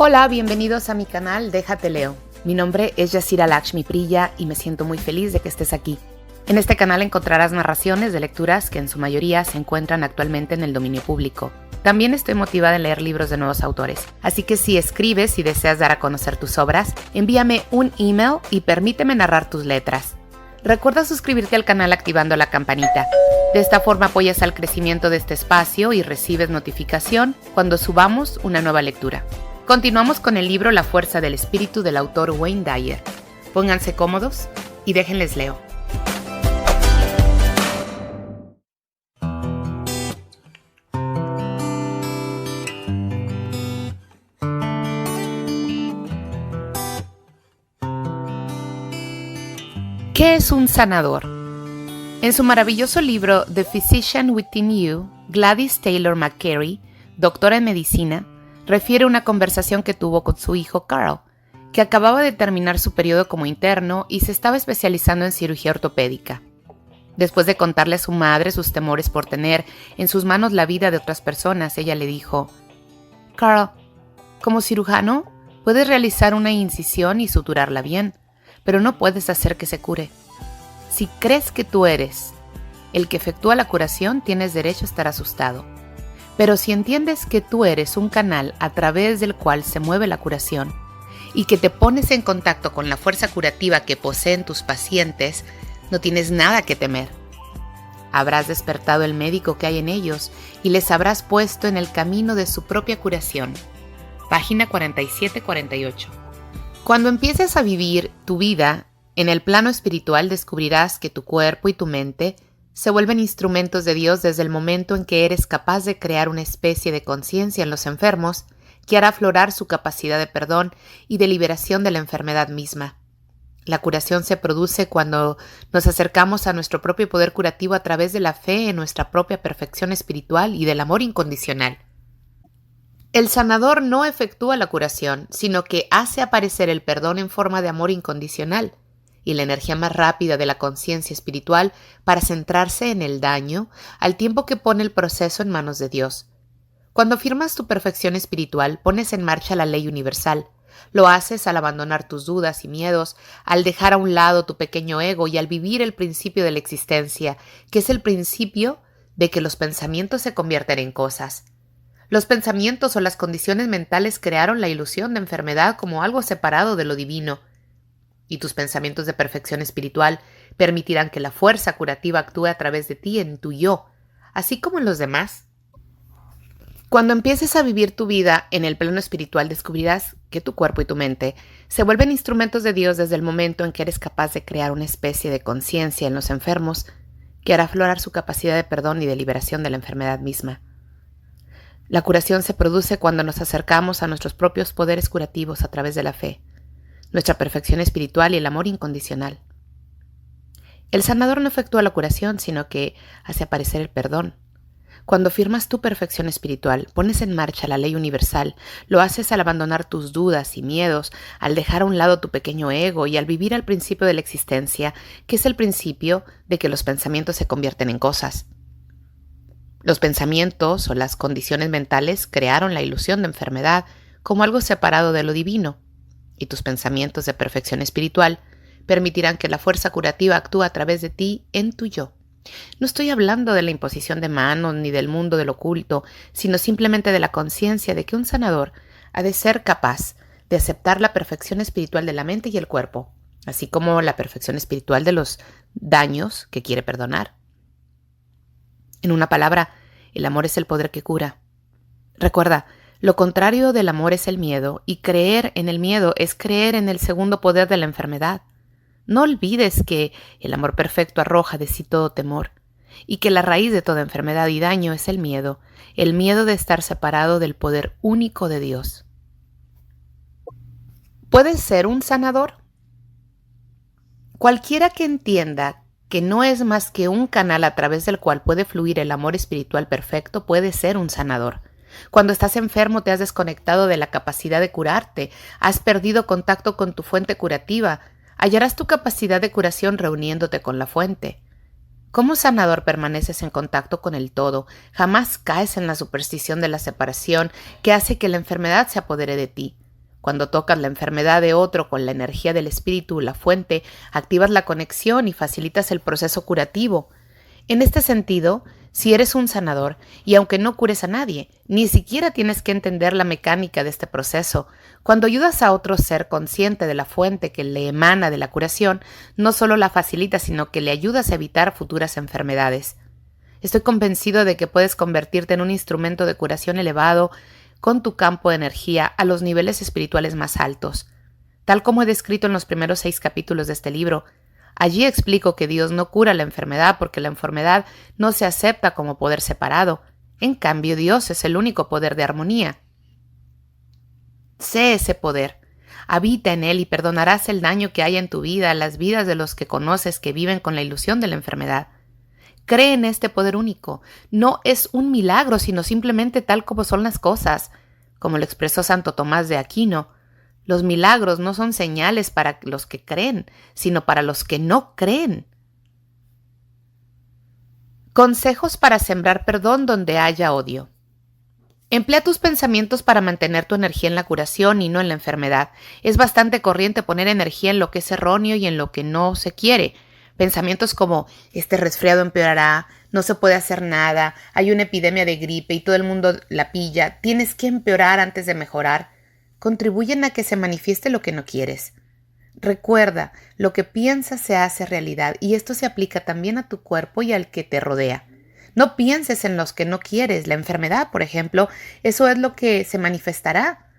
Hola, bienvenidos a mi canal Déjate Leo. Mi nombre es Yasira Lakshmi Priya y me siento muy feliz de que estés aquí. En este canal encontrarás narraciones de lecturas que en su mayoría se encuentran actualmente en el dominio público. También estoy motivada en leer libros de nuevos autores, así que si escribes y deseas dar a conocer tus obras, envíame un email y permíteme narrar tus letras. Recuerda suscribirte al canal activando la campanita. De esta forma apoyas al crecimiento de este espacio y recibes notificación cuando subamos una nueva lectura. Continuamos con el libro La fuerza del espíritu del autor Wayne Dyer. Pónganse cómodos y déjenles leo. ¿Qué es un sanador? En su maravilloso libro The Physician Within You, Gladys Taylor McCarey, doctora en medicina, refiere una conversación que tuvo con su hijo Carl, que acababa de terminar su periodo como interno y se estaba especializando en cirugía ortopédica. Después de contarle a su madre sus temores por tener en sus manos la vida de otras personas, ella le dijo: Carl, como cirujano, puedes realizar una incisión y suturarla bien, pero no puedes hacer que se cure. Si crees que tú eres el que efectúa la curación, tienes derecho a estar asustado. Pero si entiendes que tú eres un canal a través del cual se mueve la curación y que te pones en contacto con la fuerza curativa que poseen tus pacientes, no tienes nada que temer. Habrás despertado el médico que hay en ellos y les habrás puesto en el camino de su propia curación. Página 47-48. Cuando empieces a vivir tu vida en el plano espiritual, descubrirás que tu cuerpo y tu mente se vuelven instrumentos de Dios desde el momento en que eres capaz de crear una especie de conciencia en los enfermos que hará aflorar su capacidad de perdón y de liberación de la enfermedad misma. La curación se produce cuando nos acercamos a nuestro propio poder curativo a través de la fe en nuestra propia perfección espiritual y del amor incondicional. El sanador no efectúa la curación, sino que hace aparecer el perdón en forma de amor incondicional y la energía más rápida de la conciencia espiritual para centrarse en el daño, al tiempo que pone el proceso en manos de Dios. Cuando afirmas tu perfección espiritual, pones en marcha la ley universal. Lo haces al abandonar tus dudas y miedos, al dejar a un lado tu pequeño ego y al vivir el principio de la existencia, que es el principio de que los pensamientos se convierten en cosas. Los pensamientos o las condiciones mentales crearon la ilusión de enfermedad como algo separado de lo divino, y tus pensamientos de perfección espiritual permitirán que la fuerza curativa actúe a través de ti en tu yo, así como en los demás. Cuando empieces a vivir tu vida en el plano espiritual, descubrirás que tu cuerpo y tu mente se vuelven instrumentos de Dios desde el momento en que eres capaz de crear una especie de conciencia en los enfermos que hará aflorar su capacidad de perdón y de liberación de la enfermedad misma. La curación se produce cuando nos acercamos a nuestros propios poderes curativos a través de la fe, nuestra perfección espiritual y el amor incondicional. El sanador no efectúa la curación, sino que hace aparecer el perdón. Cuando firmas tu perfección espiritual, pones en marcha la ley universal, lo haces al abandonar tus dudas y miedos, al dejar a un lado tu pequeño ego y al vivir al principio de la existencia, que es el principio de que los pensamientos se convierten en cosas. Los pensamientos o las condiciones mentales crearon la ilusión de enfermedad como algo separado de lo divino, y tus pensamientos de perfección espiritual permitirán que la fuerza curativa actúe a través de ti en tu yo. No estoy hablando de la imposición de manos ni del mundo del oculto, sino simplemente de la conciencia de que un sanador ha de ser capaz de aceptar la perfección espiritual de la mente y el cuerpo, así como la perfección espiritual de los daños que quiere perdonar. En una palabra, el amor es el poder que cura. Recuerda, lo contrario del amor es el miedo, y creer en el miedo es creer en el segundo poder de la enfermedad. No olvides que el amor perfecto arroja de sí todo temor, y que la raíz de toda enfermedad y daño es el miedo de estar separado del poder único de Dios. ¿Puedes ser un sanador? Cualquiera que entienda que no es más que un canal a través del cual puede fluir el amor espiritual perfecto, puede ser un sanador. Cuando estás enfermo te has desconectado de la capacidad de curarte, has perdido contacto con tu fuente curativa, hallarás tu capacidad de curación reuniéndote con la fuente. Como sanador permaneces en contacto con el todo, jamás caes en la superstición de la separación que hace que la enfermedad se apodere de ti. Cuando tocas la enfermedad de otro con la energía del espíritu, la fuente, activas la conexión y facilitas el proceso curativo. En este sentido, si eres un sanador, y aunque no cures a nadie, ni siquiera tienes que entender la mecánica de este proceso, cuando ayudas a otro ser consciente de la fuente que le emana de la curación, no solo la facilitas, sino que le ayudas a evitar futuras enfermedades. Estoy convencido de que puedes convertirte en un instrumento de curación elevado con tu campo de energía a los niveles espirituales más altos. Tal como he descrito en los primeros 6 capítulos de este libro, allí explico que Dios no cura la enfermedad porque la enfermedad no se acepta como poder separado. En cambio, Dios es el único poder de armonía. Sé ese poder. Habita en él y perdonarás el daño que haya en tu vida, las vidas de los que conoces que viven con la ilusión de la enfermedad. Cree en este poder único. No es un milagro, sino simplemente tal como son las cosas. Como lo expresó Santo Tomás de Aquino, los milagros no son señales para los que creen, sino para los que no creen. Consejos para sembrar perdón donde haya odio. Emplea tus pensamientos para mantener tu energía en la curación y no en la enfermedad. Es bastante corriente poner energía en lo que es erróneo y en lo que no se quiere. Pensamientos como, este resfriado empeorará, no se puede hacer nada, hay una epidemia de gripe y todo el mundo la pilla, tienes que empeorar antes de mejorar, contribuyen a que se manifieste lo que no quieres. Recuerda, lo que piensas se hace realidad y esto se aplica también a tu cuerpo y al que te rodea. No pienses en los que no quieres, la enfermedad, por ejemplo, eso es lo que se manifestará.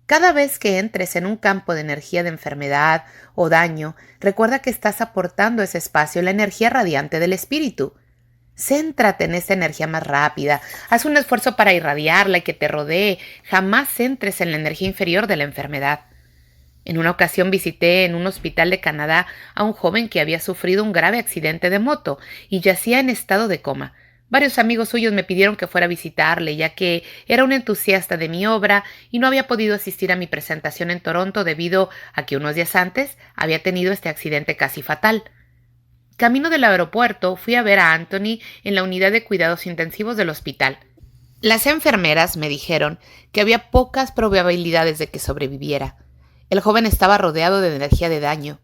Cada vez que entres en un campo de energía de enfermedad o daño, recuerda que estás aportando a ese espacio la energía radiante del espíritu. Céntrate en esa energía más rápida, haz un esfuerzo para irradiarla y que te rodee, jamás entres en la energía inferior de la enfermedad. En una ocasión visité en un hospital de Canadá a un joven que había sufrido un grave accidente de moto y yacía en estado de coma. Varios amigos suyos me pidieron que fuera a visitarle, ya que era un entusiasta de mi obra y no había podido asistir a mi presentación en Toronto debido a que unos días antes había tenido este accidente casi fatal. Camino del aeropuerto, fui a ver a Anthony en la unidad de cuidados intensivos del hospital. Las enfermeras me dijeron que había pocas probabilidades de que sobreviviera. El joven estaba rodeado de energía de daño.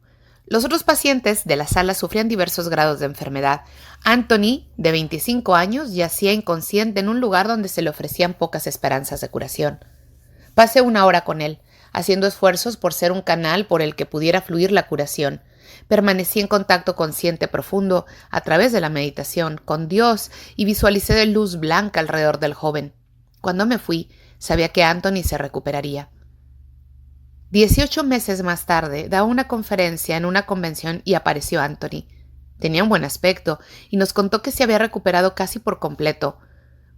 Los otros pacientes de la sala sufrían diversos grados de enfermedad. Anthony, de 25 años, yacía inconsciente en un lugar donde se le ofrecían pocas esperanzas de curación. Pasé 1 hora con él, haciendo esfuerzos por ser un canal por el que pudiera fluir la curación. Permanecí en contacto consciente profundo a través de la meditación con Dios y visualicé de luz blanca alrededor del joven. Cuando me fui, sabía que Anthony se recuperaría. 18 meses más tarde, daba una conferencia en una convención y apareció Anthony. Tenía un buen aspecto y nos contó que se había recuperado casi por completo.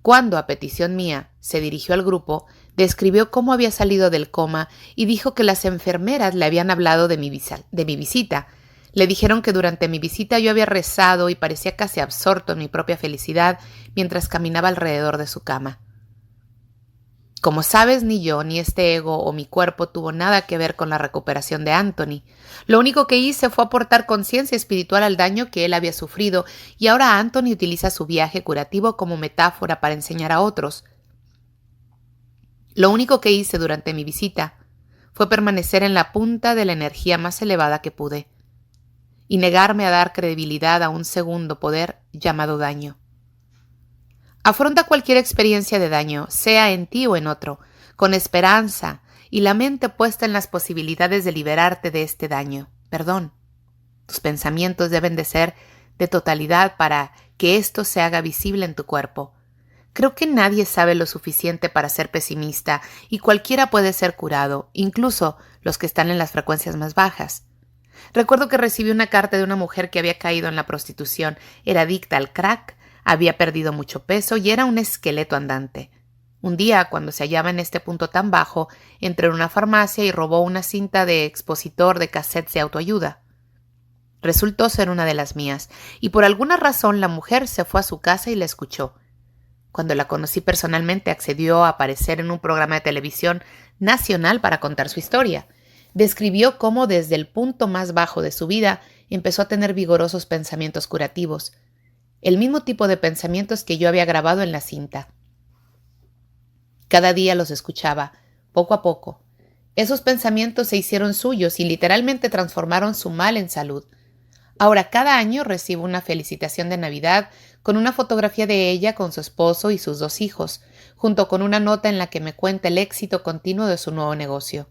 Cuando, a petición mía, se dirigió al grupo, describió cómo había salido del coma y dijo que las enfermeras le habían hablado de mi visita. Le dijeron que durante mi visita yo había rezado y parecía casi absorto en mi propia felicidad mientras caminaba alrededor de su cama. Como sabes, ni yo, ni este ego o mi cuerpo tuvo nada que ver con la recuperación de Anthony. Lo único que hice fue aportar conciencia espiritual al daño que él había sufrido y ahora Anthony utiliza su viaje curativo como metáfora para enseñar a otros. Lo único que hice durante mi visita fue permanecer en la punta de la energía más elevada que pude y negarme a dar credibilidad a un segundo poder llamado daño. Afronta cualquier experiencia de daño, sea en ti o en otro, con esperanza y la mente puesta en las posibilidades de liberarte de este daño. Perdón. Tus pensamientos deben de ser de totalidad para que esto se haga visible en tu cuerpo. Creo que nadie sabe lo suficiente para ser pesimista y cualquiera puede ser curado, incluso los que están en las frecuencias más bajas. Recuerdo que recibí una carta de una mujer que había caído en la prostitución, era adicta al crack, había perdido mucho peso y era un esqueleto andante. Un día, cuando se hallaba en este punto tan bajo, entró en una farmacia y robó una cinta de expositor de cassettes de autoayuda. Resultó ser una de las mías, y por alguna razón la mujer se fue a su casa y la escuchó. Cuando la conocí personalmente, accedió a aparecer en un programa de televisión nacional para contar su historia. Describió cómo desde el punto más bajo de su vida empezó a tener vigorosos pensamientos curativos, el mismo tipo de pensamientos que yo había grabado en la cinta. Cada día los escuchaba, poco a poco, Esos pensamientos se hicieron suyos y literalmente transformaron su mal en salud. Ahora cada año recibo una felicitación de Navidad con una fotografía de ella con su esposo y sus 2 hijos, junto con una nota en la que me cuenta el éxito continuo de su nuevo negocio.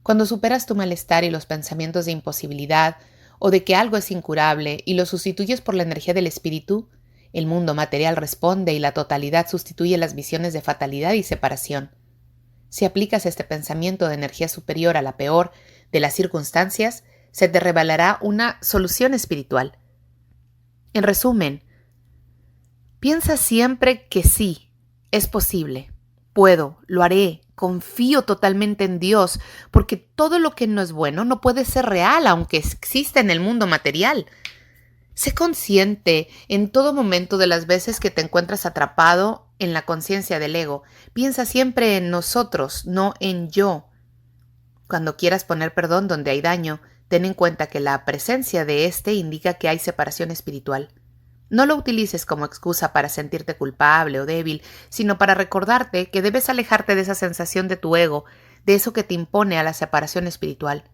Cuando superas tu malestar y los pensamientos de imposibilidad o de que algo es incurable y lo sustituyes por la energía del espíritu, el mundo material responde y la totalidad sustituye las visiones de fatalidad y separación. Si aplicas este pensamiento de energía superior a la peor de las circunstancias, se te revelará una solución espiritual. En resumen, piensa siempre que sí, es posible, puedo, lo haré, confío totalmente en Dios, porque todo lo que no es bueno no puede ser real, aunque exista en el mundo material. Sé consciente en todo momento de las veces que te encuentras atrapado en la conciencia del ego. Piensa siempre en nosotros, no en yo. Cuando quieras poner perdón donde hay daño, ten en cuenta que la presencia de éste indica que hay separación espiritual. No lo utilices como excusa para sentirte culpable o débil, sino para recordarte que debes alejarte de esa sensación de tu ego, de eso que te impone a la separación espiritual.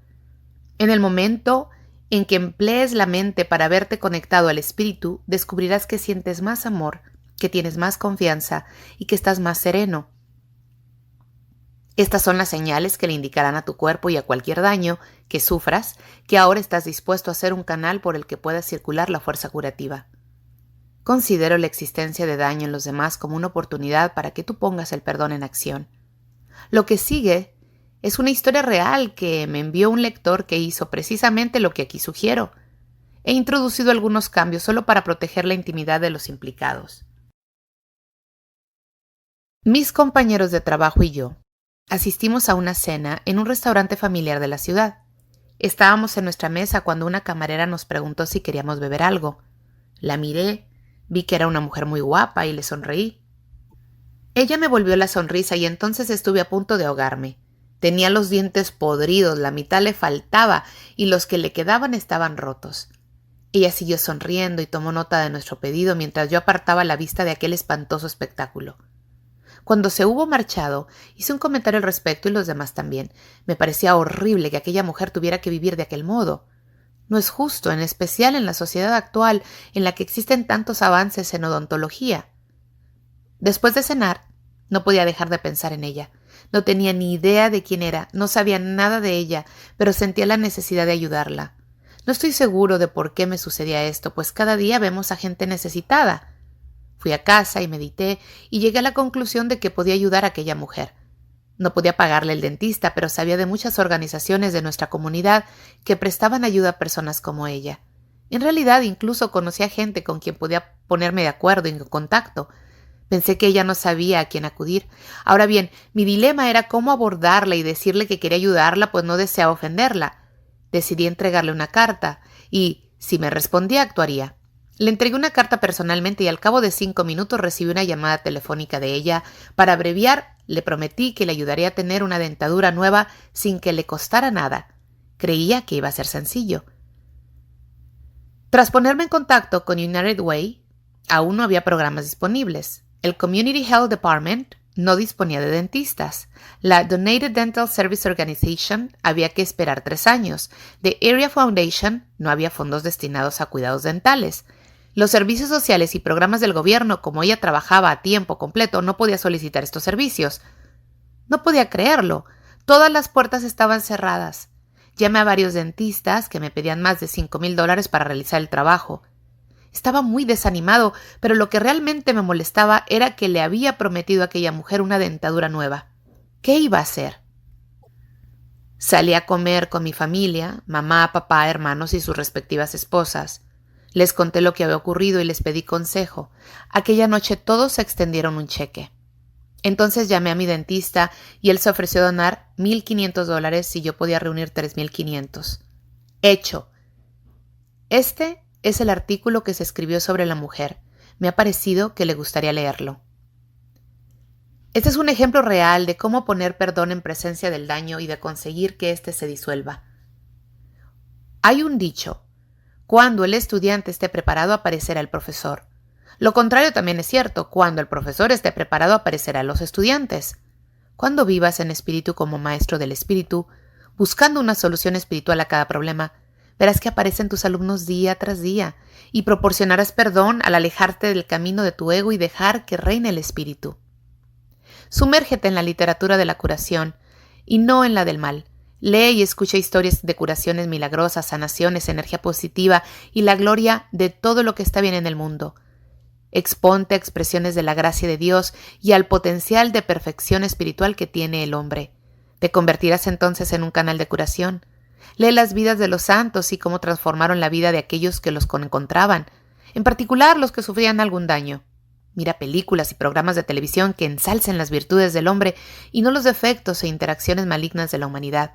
En el momento en que emplees la mente para verte conectado al espíritu, descubrirás que sientes más amor, que tienes más confianza y que estás más sereno. Estas son las señales que le indicarán a tu cuerpo y a cualquier daño que sufras que ahora estás dispuesto a ser un canal por el que pueda circular la fuerza curativa. Considero la existencia de daño en los demás como una oportunidad para que tú pongas el perdón en acción. Lo que sigue es una historia real que me envió un lector que hizo precisamente lo que aquí sugiero. He introducido algunos cambios solo para proteger la intimidad de los implicados. Mis compañeros de trabajo y yo asistimos a una cena en un restaurante familiar de la ciudad. Estábamos en nuestra mesa cuando una camarera nos preguntó si queríamos beber algo. La miré, vi que era una mujer muy guapa y le sonreí. Ella me volvió la sonrisa y entonces estuve a punto de ahogarme. Tenía los dientes podridos, la mitad le faltaba y los que le quedaban estaban rotos. Ella siguió sonriendo y tomó nota de nuestro pedido mientras yo apartaba la vista de aquel espantoso espectáculo. Cuando se hubo marchado, hice un comentario al respecto y los demás también. Me parecía horrible que aquella mujer tuviera que vivir de aquel modo. No es justo, en especial en la sociedad actual, en la que existen tantos avances en odontología. Después de cenar, no podía dejar de pensar en ella. No tenía ni idea de quién era, no sabía nada de ella, pero sentía la necesidad de ayudarla. No estoy seguro de por qué me sucedía esto, pues cada día vemos a gente necesitada. Fui a casa y medité y llegué a la conclusión de que podía ayudar a aquella mujer. No podía pagarle el dentista, pero sabía de muchas organizaciones de nuestra comunidad que prestaban ayuda a personas como ella. En realidad, incluso conocía gente con quien podía ponerme de acuerdo y en contacto. Pensé que ella no sabía a quién acudir. Ahora bien, mi dilema era cómo abordarla y decirle que quería ayudarla, pues no deseaba ofenderla. Decidí entregarle una carta y, si me respondía, actuaría. Le entregué una carta personalmente y al cabo de 5 minutos recibí una llamada telefónica de ella. Para abreviar, le prometí que le ayudaría a tener una dentadura nueva sin que le costara nada. Creía que iba a ser sencillo. Tras ponerme en contacto con United Way, aún no había programas disponibles. El Community Health Department no disponía de dentistas. La Donated Dental Service Organization había que esperar 3 años. The Area Foundation no había fondos destinados a cuidados dentales. Los servicios sociales y programas del gobierno, como ella trabajaba a tiempo completo, no podía solicitar estos servicios. No podía creerlo. Todas las puertas estaban cerradas. Llamé a varios dentistas que me pedían más de $5,000 para realizar el trabajo. Estaba muy desanimado, pero lo que realmente me molestaba era que le había prometido a aquella mujer una dentadura nueva. ¿Qué iba a hacer? Salí a comer con mi familia, mamá, papá, hermanos y sus respectivas esposas. Les conté lo que había ocurrido y les pedí consejo. Aquella noche todos extendieron un cheque. Entonces llamé a mi dentista y él se ofreció a donar $1,500 si yo podía reunir $3,500. Hecho. Este es el artículo que se escribió sobre la mujer. Me ha parecido que le gustaría leerlo. Este es un ejemplo real de cómo poner perdón en presencia del daño y de conseguir que éste se disuelva. Hay un dicho: cuando el estudiante esté preparado, aparecerá el profesor. Lo contrario también es cierto: cuando el profesor esté preparado, aparecerán los estudiantes. Cuando vivas en espíritu como maestro del espíritu, buscando una solución espiritual a cada problema, verás que aparecen tus alumnos día tras día y proporcionarás perdón al alejarte del camino de tu ego y dejar que reine el espíritu. Sumérgete en la literatura de la curación y no en la del mal. Lee y escucha historias de curaciones milagrosas, sanaciones, energía positiva y la gloria de todo lo que está bien en el mundo. Exponte a expresiones de la gracia de Dios y al potencial de perfección espiritual que tiene el hombre. Te convertirás entonces en un canal de curación. Lee las vidas de los santos y cómo transformaron la vida de aquellos que los encontraban, en particular los que sufrían algún daño. Mira películas y programas de televisión que ensalcen las virtudes del hombre y no los defectos e interacciones malignas de la humanidad.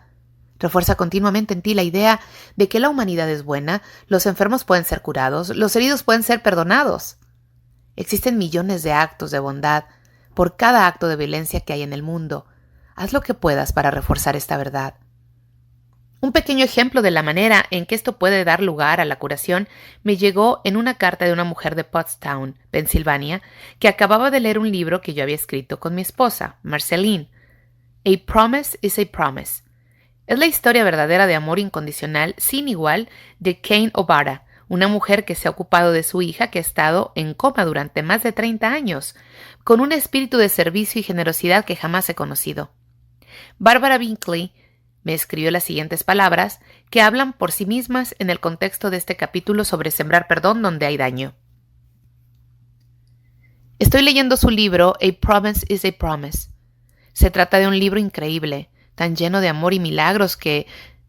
Refuerza continuamente en ti la idea de que la humanidad es buena, los enfermos pueden ser curados, los heridos pueden ser perdonados. Existen millones de actos de bondad por cada acto de violencia que hay en el mundo. Haz lo que puedas para reforzar esta verdad. Un pequeño ejemplo de la manera en que esto puede dar lugar a la curación me llegó en una carta de una mujer de Pottstown, Pensilvania, que acababa de leer un libro que yo había escrito con mi esposa, Marceline. A Promise is a Promise. Es la historia verdadera de amor incondicional sin igual de Kane O'Bara, una mujer que se ha ocupado de su hija que ha estado en coma durante más de 30 años, con un espíritu de servicio y generosidad que jamás he conocido. Barbara Binkley me escribió las siguientes palabras que hablan por sí mismas en el contexto de este capítulo sobre sembrar perdón donde hay daño. Estoy leyendo su libro A Promise is a Promise. Se trata de un libro increíble, tan lleno de amor y milagros que,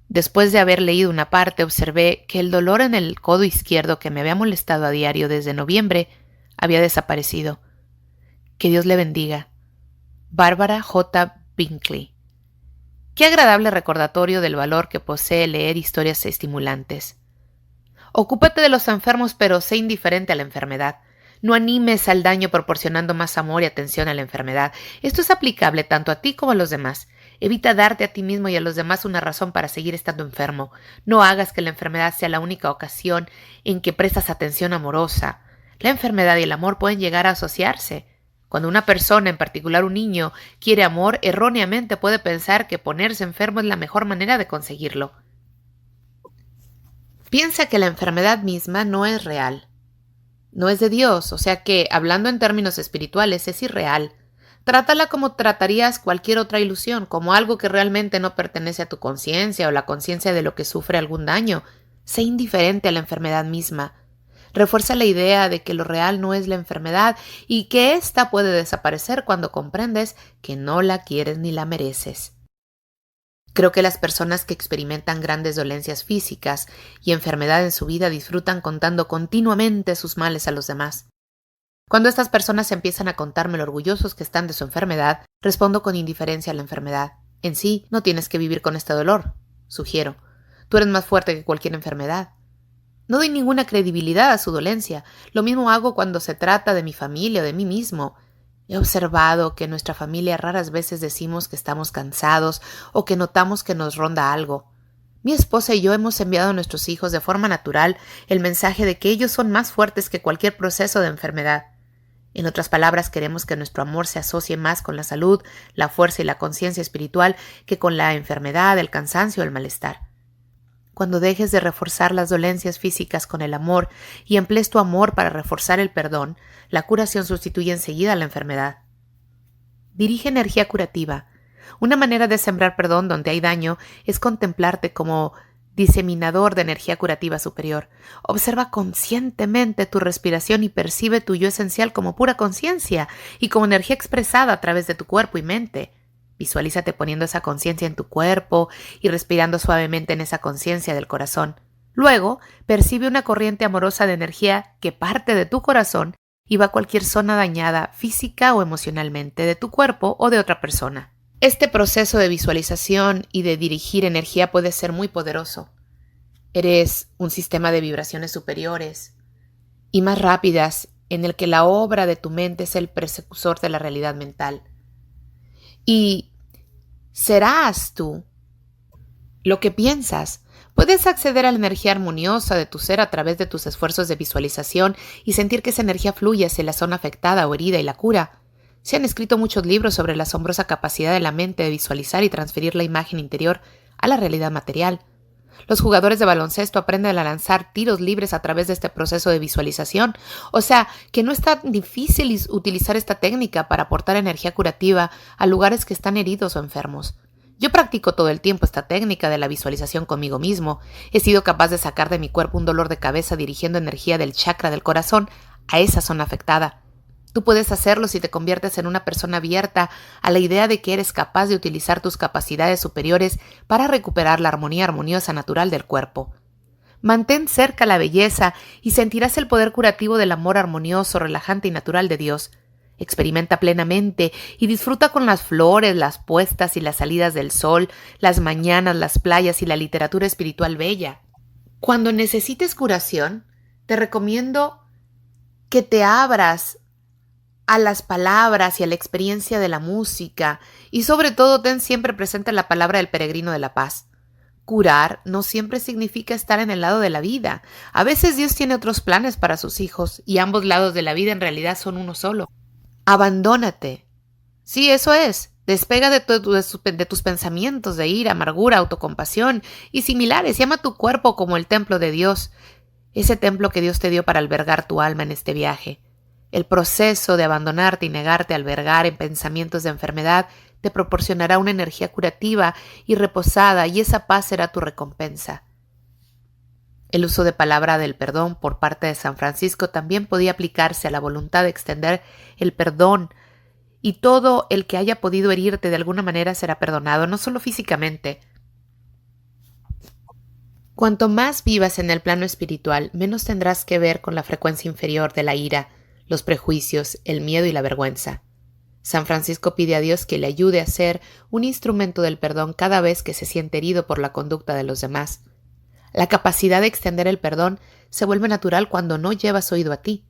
después de haber leído una parte, observé que el dolor en el codo izquierdo que me había molestado a diario desde noviembre había desaparecido. Que Dios le bendiga. Barbara J. Binkley. Qué agradable recordatorio del valor que posee leer historias estimulantes. Ocúpate de los enfermos, pero sé indiferente a la enfermedad. No animes al daño proporcionando más amor y atención a la enfermedad. Esto es aplicable tanto a ti como a los demás. Evita darte a ti mismo y a los demás una razón para seguir estando enfermo. No hagas que la enfermedad sea la única ocasión en que prestas atención amorosa. La enfermedad y el amor pueden llegar a asociarse. Cuando una persona, en particular un niño, quiere amor, erróneamente puede pensar que ponerse enfermo es la mejor manera de conseguirlo. Piensa que la enfermedad misma no es real. No es de Dios, o sea que, hablando en términos espirituales, es irreal. Trátala como tratarías cualquier otra ilusión, como algo que realmente no pertenece a tu conciencia o la conciencia de lo que sufre algún daño. Sé indiferente a la enfermedad misma. Refuerza la idea de que lo real no es la enfermedad y que ésta puede desaparecer cuando comprendes que no la quieres ni la mereces. Creo que las personas que experimentan grandes dolencias físicas y enfermedad en su vida disfrutan contando continuamente sus males a los demás. Cuando estas personas empiezan a contarme lo orgullosos que están de su enfermedad, respondo con indiferencia a la enfermedad. En sí, no tienes que vivir con este dolor, sugiero. Tú eres más fuerte que cualquier enfermedad. No doy ninguna credibilidad a su dolencia. Lo mismo hago cuando se trata de mi familia o de mí mismo. He observado que en nuestra familia raras veces decimos que estamos cansados o que notamos que nos ronda algo. Mi esposa y yo hemos enviado a nuestros hijos de forma natural el mensaje de que ellos son más fuertes que cualquier proceso de enfermedad. En otras palabras, queremos que nuestro amor se asocie más con la salud, la fuerza y la conciencia espiritual que con la enfermedad, el cansancio o el malestar. Cuando dejes de reforzar las dolencias físicas con el amor y emplees tu amor para reforzar el perdón, la curación sustituye enseguida a la enfermedad. Dirige energía curativa. Una manera de sembrar perdón donde hay daño es contemplarte como diseminador de energía curativa superior. Observa conscientemente tu respiración y percibe tu yo esencial como pura conciencia y como energía expresada a través de tu cuerpo y mente. Visualízate poniendo esa conciencia en tu cuerpo y respirando suavemente en esa conciencia del corazón. Luego, percibe una corriente amorosa de energía que parte de tu corazón y va a cualquier zona dañada física o emocionalmente de tu cuerpo o de otra persona. Este proceso de visualización y de dirigir energía puede ser muy poderoso. Eres un sistema de vibraciones superiores y más rápidas en el que la obra de tu mente es el precursor de la realidad mental. Y serás tú lo que piensas. Puedes acceder a la energía armoniosa de tu ser a través de tus esfuerzos de visualización y sentir que esa energía fluye hacia la zona afectada o herida y la cura. Se han escrito muchos libros sobre la asombrosa capacidad de la mente de visualizar y transferir la imagen interior a la realidad material. Los jugadores de baloncesto aprenden a lanzar tiros libres a través de este proceso de visualización, o sea, que no es tan difícil utilizar esta técnica para aportar energía curativa a lugares que están heridos o enfermos. Yo practico todo el tiempo esta técnica de la visualización conmigo mismo. He sido capaz de sacar de mi cuerpo un dolor de cabeza dirigiendo energía del chakra del corazón a esa zona afectada. Tú puedes hacerlo si te conviertes en una persona abierta a la idea de que eres capaz de utilizar tus capacidades superiores para recuperar la armonía armoniosa natural del cuerpo. Mantén cerca la belleza y sentirás el poder curativo del amor armonioso, relajante y natural de Dios. Experimenta plenamente y disfruta con las flores, las puestas y las salidas del sol, las mañanas, las playas y la literatura espiritual bella. Cuando necesites curación, te recomiendo que te abras a las palabras y a la experiencia de la música, y sobre todo ten siempre presente la palabra del peregrino de la paz. Curar no siempre significa estar en el lado de la vida. A veces Dios tiene otros planes para sus hijos, y ambos lados de la vida en realidad son uno solo. Abandónate. Sí, eso es. Despega de tus pensamientos de ira, amargura, autocompasión y similares, y ama tu cuerpo como el templo de Dios, ese templo que Dios te dio para albergar tu alma en este viaje. El proceso de abandonarte y negarte a albergar en pensamientos de enfermedad te proporcionará una energía curativa y reposada, y esa paz será tu recompensa. El uso de palabra del perdón por parte de San Francisco también podía aplicarse a la voluntad de extender el perdón, y todo el que haya podido herirte de alguna manera será perdonado, no solo físicamente. Cuanto más vivas en el plano espiritual, menos tendrás que ver con la frecuencia inferior de la ira, los prejuicios, el miedo y la vergüenza. San Francisco pide a Dios que le ayude a ser un instrumento del perdón cada vez que se siente herido por la conducta de los demás. La capacidad de extender el perdón se vuelve natural cuando no llevas oído a ti.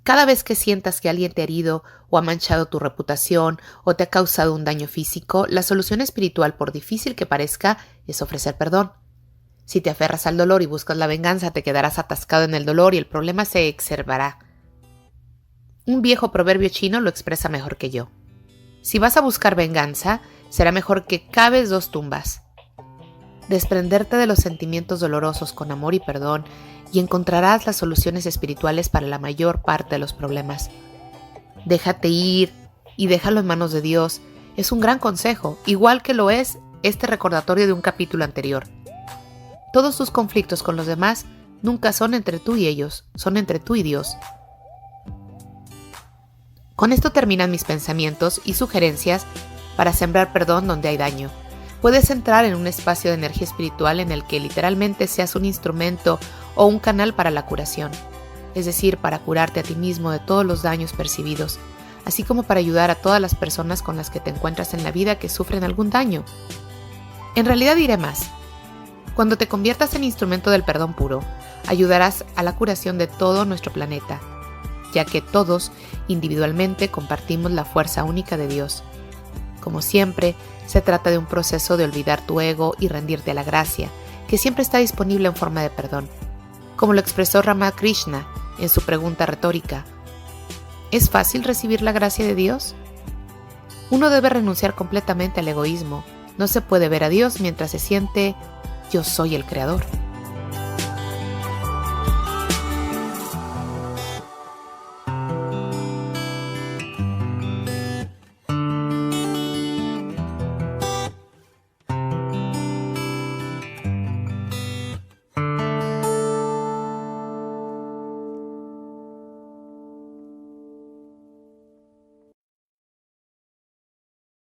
Cada vez que sientas que alguien te ha herido o ha manchado tu reputación o te ha causado un daño físico, la solución espiritual, por difícil que parezca, es ofrecer perdón. Si te aferras al dolor y buscas la venganza, te quedarás atascado en el dolor y el problema se exacerbará. Un viejo proverbio chino lo expresa mejor que yo. Si vas a buscar venganza, será mejor que caves 2 tumbas. Desprenderte de los sentimientos dolorosos con amor y perdón, y encontrarás las soluciones espirituales para la mayor parte de los problemas. Déjate ir y déjalo en manos de Dios. Es un gran consejo, igual que lo es este recordatorio de un capítulo anterior. Todos tus conflictos con los demás nunca son entre tú y ellos, son entre tú y Dios. Con esto terminan mis pensamientos y sugerencias para sembrar perdón donde hay daño. Puedes entrar en un espacio de energía espiritual en el que literalmente seas un instrumento o un canal para la curación, es decir, para curarte a ti mismo de todos los daños percibidos, así como para ayudar a todas las personas con las que te encuentras en la vida que sufren algún daño. En realidad diré más. Cuando te conviertas en instrumento del perdón puro, ayudarás a la curación de todo nuestro planeta, ya que todos, individualmente, compartimos la fuerza única de Dios. Como siempre, se trata de un proceso de olvidar tu ego y rendirte a la gracia, que siempre está disponible en forma de perdón. Como lo expresó Ramakrishna en su pregunta retórica, ¿es fácil recibir la gracia de Dios? Uno debe renunciar completamente al egoísmo. No se puede ver a Dios mientras se siente «yo soy el creador».